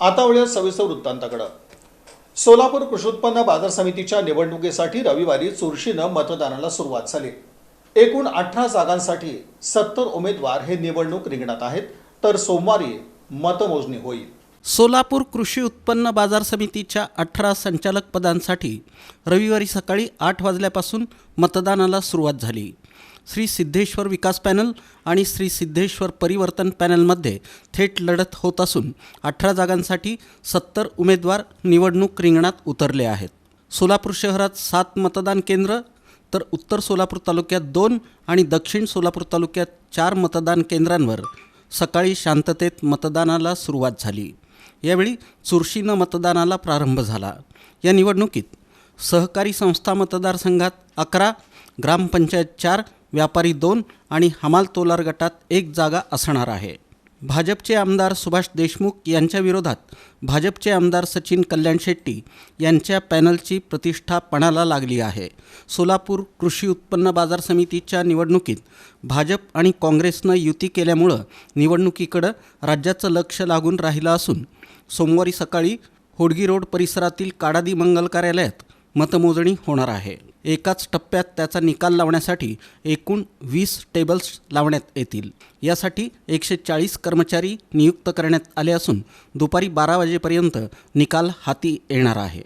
आता वळूया सविस्तर वृत्तांताकडे। सोलापूर कृषी उत्पन्न बाजार समितीच्या निवडणुकीसाठी रविवारी चुरशीनं मतदानाला सुरुवात झाली। एकूण 18 जागांसाठी 70 उमेदवार हे निवडणूक रिंगणात आहेत, तर सोमवारी मतमोजणी होईल। सोलापूर कृषी उत्पन्न बाजार समितीच्या 18 संचालक पदांसाठी रविवारी सकाळी 8 वाजल्यापासून मतदानाला सुरुवात झाली। श्री सिद्धेश्वर विकास पॅनल आणि श्री सिद्धेश्वर परिवर्तन पॅनलमध्ये थेट लढत होत असून 18 जागांसाठी 70 उमेदवार निवडणूक रिंगणात उतरले आहेत। सोलापूर शहरात 7 मतदान केंद्र, तर उत्तर सोलापूर तालुक्यात 2 आणि दक्षिण सोलापूर तालुक्यात 4 मतदान केंद्रांवर सकाळी शांततेत मतदानाला सुरुवात झाली। यावेळी चुरशीनं मतदानाला प्रारंभ झाला। या निवडणुकीत सहकारी संस्था मतदारसंघात 11, ग्रामपंचायत 4, व्यापारी 2 आणि हमाल तोलार गटात 1 जागा असणार आहे। भाजपचे आमदार सुभाष देशमुख यांच्या विरोधात भाजपचे आमदार सचिन कल्याण शेट्टी यांच्या पॅनलची प्रतिष्ठा पणाला लागली आहे। सोलापूर कृषी उत्पन्न बाजार समितीच्या निवडणुकीत भाजप आणि काँग्रेसनं युती केल्यामुळं निवडणुकीकडं राज्याचं लक्ष लागून राहिलं असून सोमवारी सकाळी होडगी रोड परिसरातील काडादी मंगल कार्यालयात मतमोजणी होणार आहे। एकाच टप्प्यात त्याचा निकाल लावण्यासाठी एकूण 20 टेबल्स लावण्यात येतील। यासाठी 140 कर्मचारी नियुक्त करण्यात आले असून दुपारी 12 वाजेपर्यंत निकाल हाती येणार आहे।